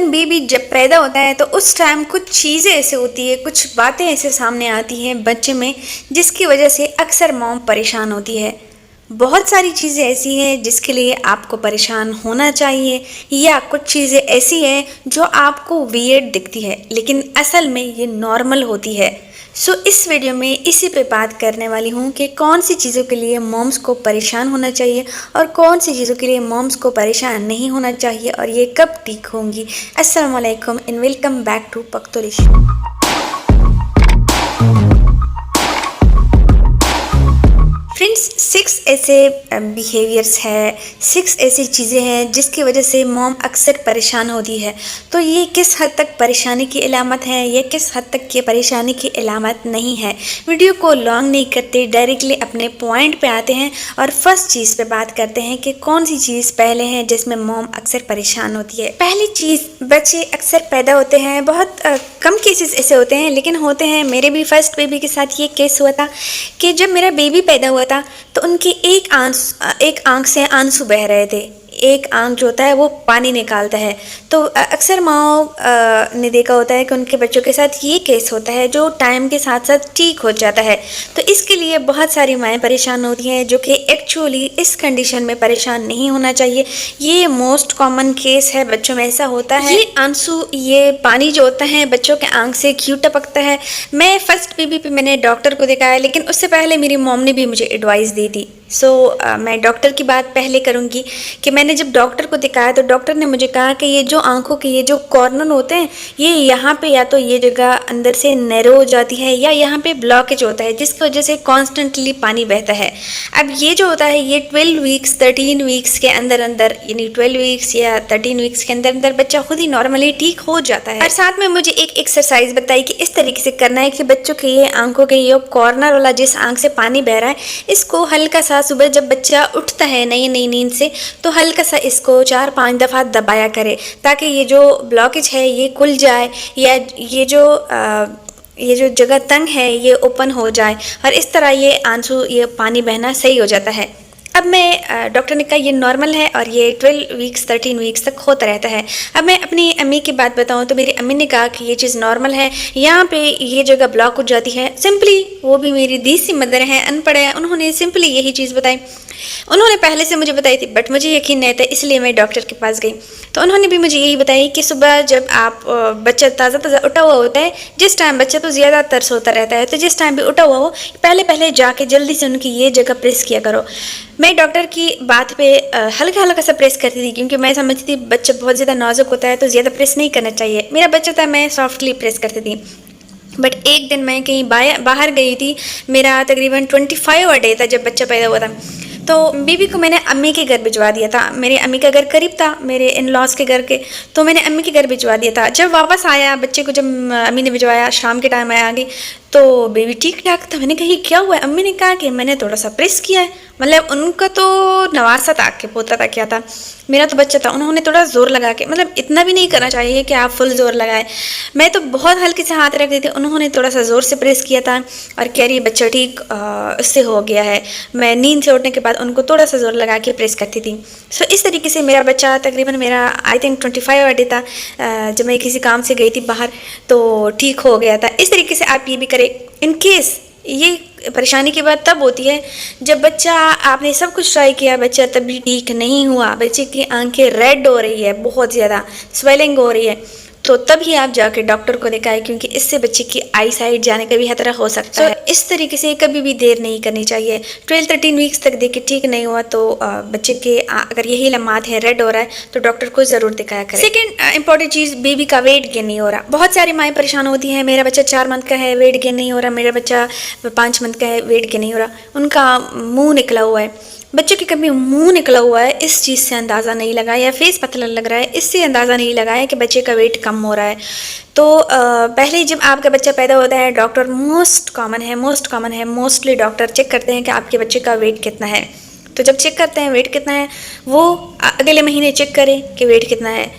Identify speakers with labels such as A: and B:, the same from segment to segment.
A: तकरीबन बेबी जब पैदा होता है तो उस टाइम कुछ चीज़ें ऐसे होती है, कुछ बातें ऐसे सामने आती हैं बच्चे में, जिसकी वजह से अक्सर मॉम परेशान होती है। बहुत सारी चीज़ें ऐसी हैं जिसके लिए आपको परेशान होना चाहिए, या कुछ चीज़ें ऐसी हैं जो आपको वियर्ड दिखती है लेकिन असल में ये नॉर्मल होती है। इस वीडियो में इसी पे बात करने वाली हूँ कि कौन सी चीज़ों के लिए मॉम्स को परेशान होना चाहिए और कौन सी चीज़ों के लिए मॉम्स को परेशान नहीं होना चाहिए और ये कब ठीक होंगी। अस्सलाम वालेकुम एंड वेलकम बैक टू पख्तूरिश। फ्रेंड्स, 6 ऐसे बिहेवियर्स है, 6 ऐसी चीज़ें हैं जिसकी वजह से मॉम अक्सर परेशान होती है। तो ये किस हद तक परेशानी की अलामत है, ये किस हद तक ये परेशानी की अलामत नहीं है। वीडियो को लॉन्ग नहीं करते, डायरेक्टली अपने पॉइंट पे आते हैं और फर्स्ट चीज़ पे बात करते हैं कि कौन सी चीज़ पहले है जिसमें मॉम अक्सर परेशान होती है। पहली चीज़, बच्चे अक्सर पैदा होते हैं, बहुत कम केसेस ऐसे होते हैं लेकिन होते हैं। मेरे भी फर्स्ट बेबी के साथ ये केस हुआ था कि जब मेरा बेबी पैदा हुआ था तो उनकी एक आंख से आंसू बह रहे थे। एक आंख जो होता है वो पानी निकालता है। तो अक्सर माओ ने देखा होता है कि उनके बच्चों के साथ ये केस होता है जो टाइम के साथ साथ ठीक हो जाता है। तो इसके लिए बहुत सारी माएँ परेशान होती हैं जो कि एक्चुअली इस कंडीशन में परेशान नहीं होना चाहिए। ये मोस्ट कॉमन केस है, बच्चों में ऐसा होता है। ये आंसू, ये पानी जो होता है बच्चों के आंख से क्यों टपकता है। मैं फर्स्ट बेबी पे मैंने डॉक्टर को दिखाया, लेकिन उससे पहले मेरी मॉम ने भी मुझे एडवाइस दी थी। मैं डॉक्टर की बात पहले करूँगी कि मैंने जब डॉक्टर को दिखाया तो डॉक्टर ने मुझे कहा कि ये जो आंखों के ये जो कॉर्नर होते हैं, ये यहाँ पे या तो ये जगह अंदर से नैरो हो जाती है या यहाँ पे ब्लॉकेज होता है जिसकी वजह से कॉन्स्टेंटली पानी बहता है। अब ये जो होता है ये 12 वीक्स 13 वीक्स के अंदर अंदर, यानी 12 वीक्स या 13 वीक्स के अंदर अंदर बच्चा खुद ही नॉर्मली ठीक हो जाता है। और साथ में मुझे एक एक्सरसाइज बताई कि इस तरीके से करना है कि बच्चों के ये आंखों के ये कॉर्नर वाला जिस आंख से पानी बह रहा है, इसको हल्का सा सुबह जब बच्चा उठता है नई नई नींद से तो हल्का सा इसको 4-5 दफ़ा दबाया करे ताकि ये जो ब्लॉकेज है ये खुल जाए या ये जो जगह तंग है ये ओपन हो जाए और इस तरह ये आंसू, ये पानी बहना सही हो जाता है। अब मैं डॉक्टर ने कहा ये नॉर्मल है और ये 12 वीक्स 13 वीक्स तक होता रहता है। अब मैं अपनी अम्मी की बात बताऊं तो मेरी अम्मी ने कहा कि ये चीज़ नॉर्मल है, यहाँ पे ये जगह ब्लॉक हो जाती है। सिंपली, वो भी मेरी देसी मदर हैं, अनपढ़ है, उन्होंने सिंपली यही चीज़ बताई। उन्होंने पहले से मुझे बताई थी बट मुझे यकीन नहीं था, इसलिए मैं डॉक्टर के पास गई। तो उन्होंने भी मुझे यही बताई कि सुबह जब आप बच्चा ताज़ा ताज़ा उठा हुआ होता है, जिस टाइम बच्चा तो ज़्यादातर सोता रहता है, तो जिस टाइम भी उठा हुआ हो पहले पहले जाके जल्दी से उनकी ये जगह प्रेस किया करो। मैं डॉक्टर की बात पे हल्का हल्का सा प्रेस करती थी क्योंकि मैं समझती थी बच्चा बहुत ज़्यादा नाजुक होता है तो ज़्यादा प्रेस नहीं करना चाहिए। मेरा बच्चा था, मैं सॉफ्टली प्रेस करती थी। बट एक दिन मैं कहीं बाहर गई थी, मेरा तकरीबन 25वां डे था जब बच्चा पैदा हुआ था। तो बीबी को मैंने अम्मी के घर भिजवा दिया था। मेरे अम्मी का घर करीब था मेरे इन लॉज के घर के, तो मैंने अम्मी के घर भिजवा दिया था। जब वापस आया बच्चे को, जब अम्मी ने भिजवाया, शाम के टाइम आया आगे तो बेबी ठीक ठाक था। मैंने कहा ये क्या हुआ है। अम्मी ने कहा कि मैंने थोड़ा सा प्रेस किया है। मतलब उनका तो नवासा था के पोता था, क्या था, मेरा तो बच्चा था, उन्होंने थोड़ा ज़ोर लगा के, मतलब इतना भी नहीं करना चाहिए कि आप फुल ज़ोर लगाए, मैं तो बहुत हल्के से हाथ रख दी थी, उन्होंने थोड़ा सा ज़ोर से प्रेस किया था और कह रही बच्चा ठीक उससे हो गया है। मैं नींद से उठने के बाद उनको थोड़ा सा ज़ोर लगा के प्रेस करती थी। इस तरीके से मेरा बच्चा तकरीबन, मेरा आई थिंक 25वां डे था जब मैं किसी काम से गई थी बाहर, तो ठीक हो गया था। इस तरीके से आप ये भी करें। इन केस ये परेशानी की बात तब होती है जब बच्चा, आपने सब कुछ ट्राई किया, बच्चा तब भी ठीक नहीं हुआ, बच्चे की आंखें रेड हो रही है, बहुत ज़्यादा स्वेलिंग हो रही है, तो तभी आप जाके डॉक्टर को दिखाएं क्योंकि इससे बच्चे की आई साइट जाने का भी खतरा हो सकता है। इस तरीके से कभी भी देर नहीं करनी चाहिए। 12-13 वीक्स तक देख के ठीक नहीं हुआ तो बच्चे के अगर यही लम्हात है, रेड हो रहा है, तो डॉक्टर को ज़रूर दिखाया करें। सेकेंड इंपॉर्टेंट चीज़, बेबी का वेट गेन नहीं हो रहा। बहुत सारी माएँ परेशान होती हैं, मेरा बच्चा 4 मंथ का है, वेट गेन नहीं हो रहा, मेरा बच्चा 5 मंथ का है, वेट गेन नहीं हो रहा। उनका मुँह निकला हुआ है, बच्चे के कभी मुंह निकला हुआ है, इस चीज़ से अंदाज़ा नहीं लगा, या फेस पतला लग रहा है, इससे अंदाज़ा नहीं लगाया कि बच्चे का वेट कम हो रहा है। तो पहले जब आपका बच्चा पैदा होता है, डॉक्टर मोस्ट कॉमन है, मोस्टली डॉक्टर चेक करते हैं कि आपके बच्चे का वेट कितना है। तो जब चेक करते हैं वेट कितना है, वो अगले महीने चेक करें कि वेट कितना है।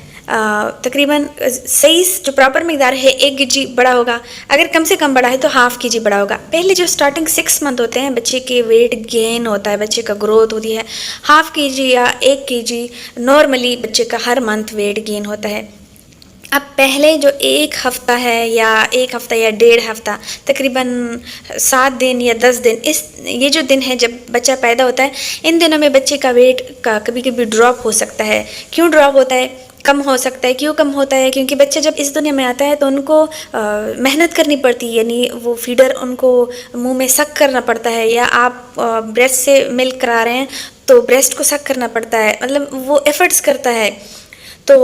A: तकरीबन सही जो प्रॉपर मकदार है 1 kg बड़ा होगा, अगर कम से कम बड़ा है तो ½ kg बड़ा होगा। पहले जो स्टार्टिंग 6 मंथ होते हैं बच्चे के वेट गेन होता है, बच्चे का ग्रोथ होती है। ½ kg या 1 kg नॉर्मली बच्चे का हर मंथ वेट गेन होता है। अब पहले जो एक हफ़्ता है या 1 हफ़्ता या डेढ़ हफ़्ता, तकरीबन 7 दिन या 10 दिन, ये जो दिन है जब बच्चा पैदा होता है, इन दिनों में बच्चे का वेट का कभी-कभी ड्रॉप हो सकता है। क्यों ड्रॉप होता है? कम हो सकता है। क्यों कम होता है? क्योंकि बच्चा जब इस दुनिया में आता है तो उनको मेहनत करनी पड़ती है, यानी वो फीडर उनको मुँह में सक करना पड़ता है, या आप ब्रेस्ट से मिल्क करा रहे हैं तो ब्रेस्ट को सक करना पड़ता है, मतलब वो एफ़र्ट्स करता है। तो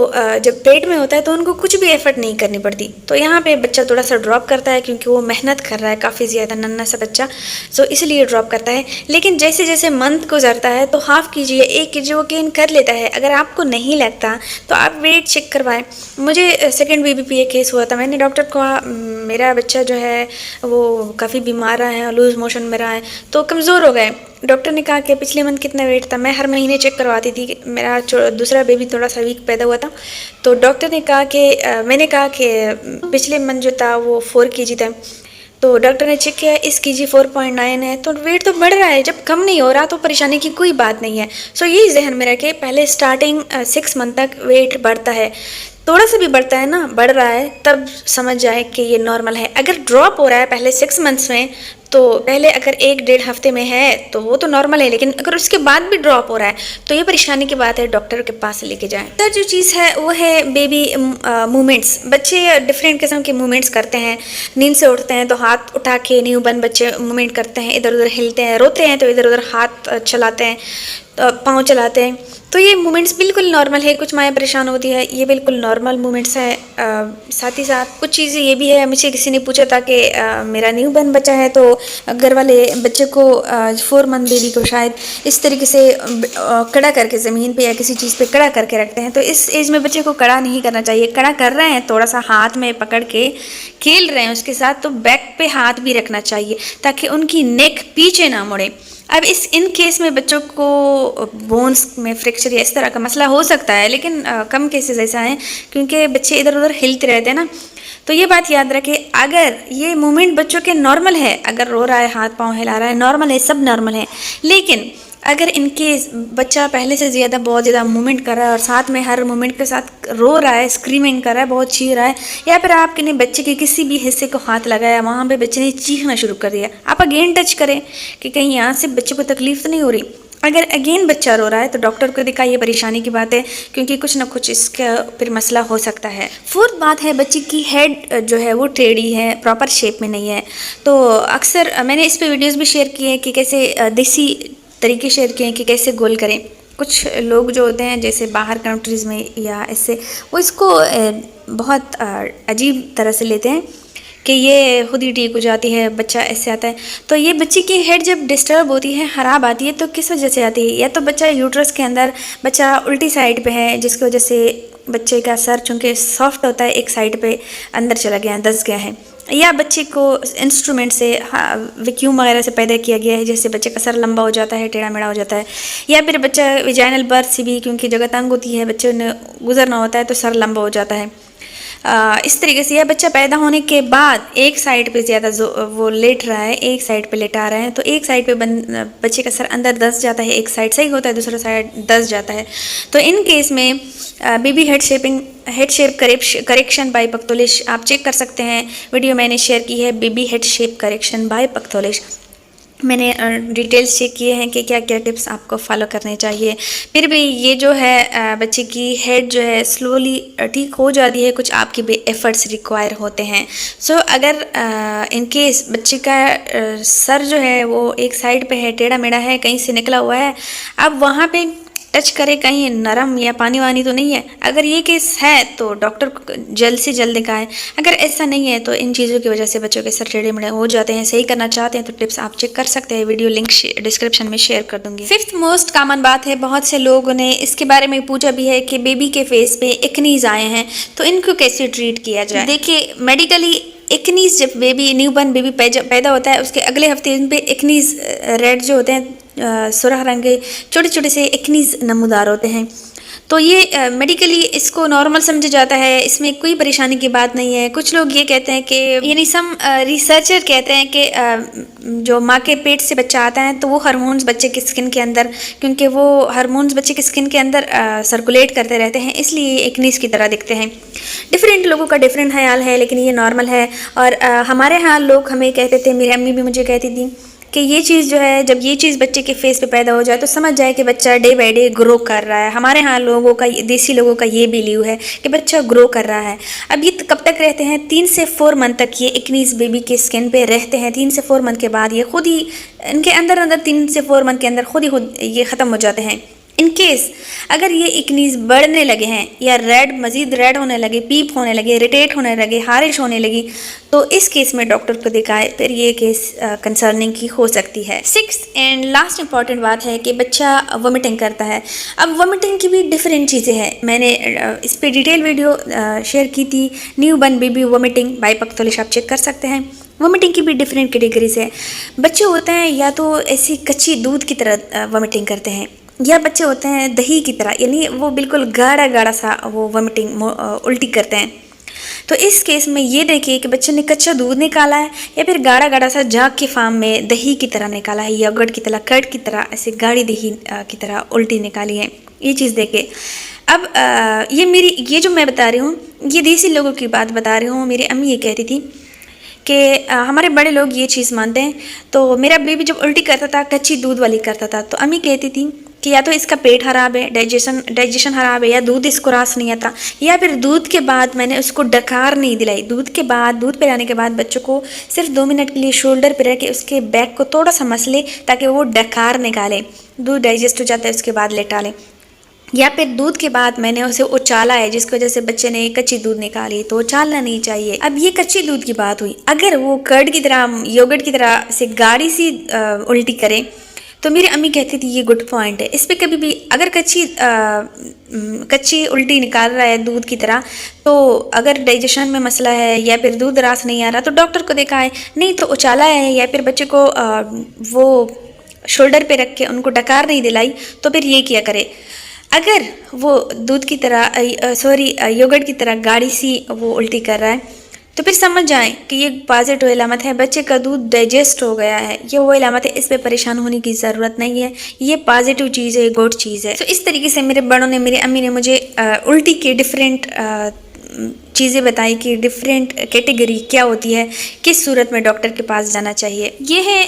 A: जब पेट में होता है तो उनको कुछ भी एफर्ट नहीं करनी पड़ती। तो यहाँ पे बच्चा थोड़ा सा ड्रॉप करता है क्योंकि वो मेहनत कर रहा है काफ़ी ज़्यादा, नन्हा सा बच्चा, सो इसलिए ड्रॉप करता है। लेकिन जैसे जैसे मंथ गुजरता है तो हाफ़ केजी या 1 केजी वो गेन कर लेता है। अगर आपको नहीं लगता तो आप वेट चेक करवाएं। मुझे सेकंड बेबी पे ये केस हुआ था। मैंने डॉक्टर को कहा मेरा बच्चा जो है वो काफ़ी बीमार रहा है, लूज़ मोशन में रहा है, तो कमज़ोर हो गए। डॉक्टर ने कहा कि पिछले मंथ कितना वेट था। मैं हर महीने चेक करवाती थी। मेरा दूसरा बेबी थोड़ा सा वीक पैदा हुआ था, तो डॉक्टर ने कहा कि मैंने कहा कि पिछले मंथ जो था वो 4 केजी था। तो डॉक्टर ने चेक किया, इस केजी 4.9 है, तो वेट तो बढ़ रहा है। जब कम नहीं हो रहा तो परेशानी की कोई बात नहीं है। सो यही जहन में रखे, पहले स्टार्टिंग 6 मंथ तक वेट बढ़ता है, थोड़ा सा भी बढ़ता है ना, बढ़ रहा है, तब समझ जाए कि ये नॉर्मल है। अगर ड्रॉप हो रहा है पहले 6 मंथ्स में, तो पहले अगर 1-1.5 हफ्ते में है तो वो तो नॉर्मल है, लेकिन अगर उसके बाद भी ड्रॉप हो रहा है तो ये परेशानी की बात है, डॉक्टर के पास लेके जाएं। तो जो चीज़ है वो है बेबी मूवमेंट्स। बच्चे डिफरेंट किस्म के मूवमेंट्स करते हैं। नींद से उठते हैं तो हाथ उठा के न्यूबॉर्न बच्चे मूवमेंट करते हैं, इधर उधर हिलते हैं, रोते हैं तो इधर उधर हाथ चलाते हैं, पाँव चलाते हैं। तो ये मूवमेंट्स बिल्कुल नॉर्मल है। कुछ माएँ परेशान होती है, ये बिल्कुल नॉर्मल मूवमेंट्स हैं। साथ ही साथ कुछ चीज़ें ये भी है, मुझे किसी ने पूछा था कि मेरा न्यूबॉर्न बच्चा है तो घर वाले बच्चे को 4 मंथ बेबी को शायद इस तरीके से कड़ा करके ज़मीन पे या किसी चीज़ पे कड़ा करके रखते हैं। तो इस एज में बच्चे को कड़ा नहीं करना चाहिए। कड़ा कर रहे हैं, थोड़ा सा हाथ में पकड़ के खेल रहे हैं उसके साथ, तो बैक पे हाथ भी रखना चाहिए ताकि उनकी नेक पीछे ना मुड़े। अब इन केस में बच्चों को बोन्स में फ्रैक्चर या इस तरह का मसला हो सकता है, लेकिन कम केसेस ऐसा हैं क्योंकि बच्चे इधर उधर हिलते रहते हैं ना। तो ये बात याद रखें, अगर ये मूवमेंट बच्चों के नॉर्मल है, अगर रो रहा है, हाथ पाँव हिला रहा है, नॉर्मल है, सब नॉर्मल है। लेकिन अगर इनकेस बच्चा पहले से ज़्यादा बहुत ज़्यादा मूवमेंट कर रहा है और साथ में हर मूवमेंट के साथ रो रहा है, स्क्रीमिंग कर रहा है, बहुत चीख रहा है, या फिर आपने बच्चे के किसी भी हिस्से को हाथ लगाया, वहाँ पे बच्चे ने चीखना शुरू कर दिया, आप अगेन टच करें कि कहीं यहाँ से बच्चे को तकलीफ तो नहीं हो रही। अगर अगेन बच्चा रो रहा है तो डॉक्टर को दिखाइए, परेशानी की बात है, क्योंकि कुछ ना कुछ इसका फिर मसला हो सकता है। फोर्थ बात है, बच्चे की हेड जो है वो टेढ़ी है, प्रॉपर शेप में नहीं है। तो अक्सर मैंने इस पर वीडियोज़ भी शेयर किए हैं कि कैसे देसी तरीके शेयर किए हैं कि कैसे गोल करें। कुछ लोग जो होते हैं जैसे बाहर कंट्रीज़ में या ऐसे, वो इसको बहुत अजीब तरह से लेते हैं कि ये खुद ही ठीक हो जाती है, बच्चा ऐसे आता है। तो ये बच्चे की हेड जब डिस्टर्ब होती है, ख़राब आती है, तो किस वजह से आती है? या तो बच्चा यूट्रस के अंदर, बच्चा उल्टी साइड पे है, जिसकी वजह से बच्चे का सर चूँकि सॉफ्ट होता है, एक साइड पे अंदर चला गया है, दस गया है, या बच्चे को इंस्ट्रूमेंट से वैक्यूम वगैरह से पैदा किया गया है, जैसे बच्चे का सर लंबा हो जाता है, टेढ़ा मेढ़ा हो जाता है, या फिर बच्चा विजाइनल बर्थ से भी, क्योंकि जगह तंग होती है, बच्चे ने गुजरना होता है तो सर लंबा हो जाता है। इस तरीके से, या बच्चा पैदा होने के बाद एक साइड पे ज़्यादा वो लेट रहा है, एक साइड पे लेटा रहा है, तो एक साइड पे बच्चे का सर अंदर दस जाता है, एक साइड सही होता है, दूसरा साइड दस जाता है। तो इन केस में baby head shape correction by पख्तोलिश आप चेक कर सकते हैं। वीडियो मैंने शेयर की है, baby head shape correction by पख्तोलिश। मैंने डिटेल्स चेक किए हैं कि क्या क्या टिप्स आपको फॉलो करने चाहिए। फिर भी ये जो है बच्चे की हेड जो है स्लोली ठीक हो जाती है, कुछ आपके भी एफ़र्ट्स रिक्वायर होते हैं। सो अगर इन केस बच्चे का सर जो है वो एक साइड पे है, टेढ़ा मेढ़ा है, कहीं से निकला हुआ है, अब वहाँ पे टच करे, कहीं नरम या पानी वानी तो नहीं है। अगर ये केस है तो डॉक्टर को जल्द से जल्द दिखाएं। अगर ऐसा नहीं है तो इन चीज़ों की वजह से बच्चों के सर टेढ़े मेढ़े हो जाते हैं। सही करना चाहते हैं तो टिप्स आप चेक कर सकते हैं, वीडियो लिंक डिस्क्रिप्शन में शेयर कर दूंगी। फिफ्थ मोस्ट कॉमन बात है, बहुत से लोगों ने इसके बारे में पूछा भी है कि बेबी के फेस पे एक्नीज आए हैं तो इनको कैसे ट्रीट किया जाए। देखिए, मेडिकली एक्नीज, जब बेबी न्यूबॉर्न बेबी पैदा होता है उसके अगले हफ्ते इन पे एक्नीज रेड जो होते हैं, सुरख रंग के छोटे छोटे से एक्नीज नमूदार होते हैं। तो ये मेडिकली इसको नॉर्मल समझा जाता है, इसमें कोई परेशानी की बात नहीं है। कुछ लोग ये कहते हैं कि यानी सम रिसर्चर कहते हैं कि जो माँ के पेट से बच्चा आता है तो वो हार्मोन्स बच्चे की स्किन के अंदर, क्योंकि वो हार्मोन्स बच्चे की स्किन के अंदर सर्कुलेट करते रहते हैं, इसलिए एक नीस की तरह दिखते हैं। डिफरेंट लोगों का डिफरेंट ख्याल है, लेकिन ये नॉर्मल है। और हमारे यहाँ लोग हमें कहते थे, मेरी अम्मी भी मुझे कहती थी कि ये चीज़ जो है, जब ये चीज़ बच्चे के फेस पे पैदा हो जाए तो समझ जाए कि बच्चा डे बाय डे ग्रो कर रहा है। हमारे यहाँ लोगों का, देसी लोगों का ये बिलीव है कि बच्चा ग्रो कर रहा है। अब ये कब तक रहते हैं? 3 से 4 मंथ तक ये एक्नीज बेबी के स्किन पे रहते हैं। 3 से 4 मंथ के बाद ये खुद ही इनके अंदर 3 से 4 मंथ के अंदर खुद ये ख़त्म हो जाते हैं। इन केस अगर ये एक्नीज बढ़ने लगे हैं या मज़ीद रेड होने लगे, पीप होने लगे, इरिटेट होने लगे, हारिश होने लगी, तो इस केस में डॉक्टर को दिखाए, फिर ये केस कंसर्निंग की हो सकती है। 6th एंड लास्ट इंपॉर्टेंट बात है कि बच्चा वोमिटिंग करता है। अब वोमिटिंग की भी डिफरेंट चीज़ें हैं। मैंने इस पर डिटेल वीडियो शेयर की थी, newborn baby vomiting by पख्तौलिश, आप चेक कर सकते हैं। वोमिटिंग की भी डिफरेंट कैटेगरीज है। बच्चे होते हैं या तो ऐसी कच्ची दूध की तरह वोमिटिंग करते हैं, या बच्चे होते हैं दही की तरह, यानी वो बिल्कुल गाढ़ा गाढ़ा सा वो वोमिटिंग उल्टी करते हैं। तो इस केस में ये देखिए कि बच्चे ने कच्चा दूध निकाला है या फिर गाढ़ा गाढ़ा सा जाग के फार्म में दही की तरह निकाला है, योगर्ट की तरह, कर्ड की तरह, ऐसे गाढ़ी दही की तरह उल्टी निकाली है। ये चीज़ देखे। अब ये जो मैं बता रही हूँ, ये देसी लोगों की बात बता रही हूँ। मेरी अम्मी ये कहती थी कि हमारे बड़े लोग ये चीज़ मानते हैं। तो मेरा बेबी जब उल्टी करता था, कच्ची दूध वाली करता था, तो अम्मी कहती थी कि या तो इसका पेट खराब है, डाइजेशन खराब है, या दूध इसको रास नहीं आता, या फिर दूध के बाद मैंने उसको डकार नहीं दिलाई। दूध पिलाने के बाद बच्चों को सिर्फ 2 मिनट के लिए शोल्डर पर रख के उसके बैक को थोड़ा सा मसले, ताकि वो डकार निकाले, दूध डाइजेस्ट हो जाता है, उसके बाद लेटा लें। या फिर दूध के बाद मैंने उसे उछाला है, जिसकी वजह से बच्चे ने कच्ची दूध निकाली, तो उछालना नहीं चाहिए। अब ये कच्ची दूध की बात हुई। अगर वो कर्ड की तरह, योगर्ट की तरह से गाढ़ी सी उल्टी करें, तो मेरी अम्मी कहती थी ये गुड पॉइंट है। इस पर कभी भी अगर कच्ची उल्टी निकाल रहा है दूध की तरह, तो अगर डाइजेशन में मसला है या फिर दूध रास नहीं आ रहा, तो डॉक्टर को दिखाएं। नहीं तो उछाला है या फिर बच्चे को वो शोल्डर पे रख के उनको डकार नहीं दिलाई, तो फिर ये किया करे। अगर वो दूध की तरह योगर्ट की तरह गाढ़ी सी वो उल्टी कर रहा है, तो फिर समझ जाएं कि ये पॉजिटिव इलामत है, बच्चे का दूध डाइजेस्ट हो गया है, ये वो इलामत है। इस पे परेशान होने की ज़रूरत नहीं है, ये पॉजिटिव चीज़ है, गुड चीज़ है। तो इस तरीके से मेरे बड़ों ने, मेरी अम्मी ने मुझे उल्टी के डिफरेंट चीज़ें बताई कि डिफरेंट कैटेगरी क्या होती है, किस सूरत में डॉक्टर के पास जाना चाहिए। ये है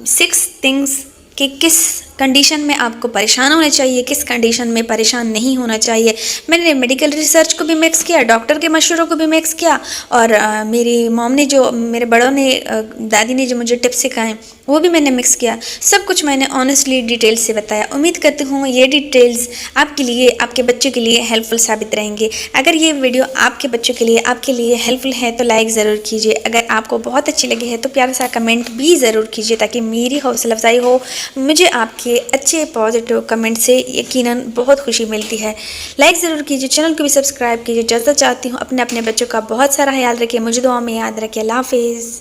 A: 6 थिंग्स कि किस कंडीशन में आपको परेशान होना चाहिए, किस कंडीशन में परेशान नहीं होना चाहिए। मैंने मेडिकल रिसर्च को भी मिक्स किया, डॉक्टर के मशवरों को भी मिक्स किया, और मेरी मॉम ने जो, मेरे बड़ों ने, दादी ने जो मुझे टिप्स सिखाए, वो भी मैंने मिक्स किया। सब कुछ मैंने ऑनेस्टली डिटेल से बताया। उम्मीद करती हूँ ये डिटेल्स आपके लिए, आपके बच्चों के लिए हेल्पफुल साबित रहेंगे। अगर ये वीडियो आपके बच्चों के लिए, आपके लिए हेल्पफुल है तो लाइक ज़रूर कीजिए। अगर आपको बहुत अच्छी लगी है तो प्यारा सा कमेंट भी ज़रूर कीजिए, ताकि मेरी हौसला अफजाई हो। मुझे आपके अच्छे पॉजिटिव कमेंट से यकीनन बहुत खुशी मिलती है। लाइक ज़रूर कीजिए, चैनल को भी सब्सक्राइब कीजिए। इजाज़त चाहती हूँ। अपने बच्चों का बहुत सारा ख्याल रखिए, मुझे दुआ में याद रखिए। अल्लाह हाफिज़।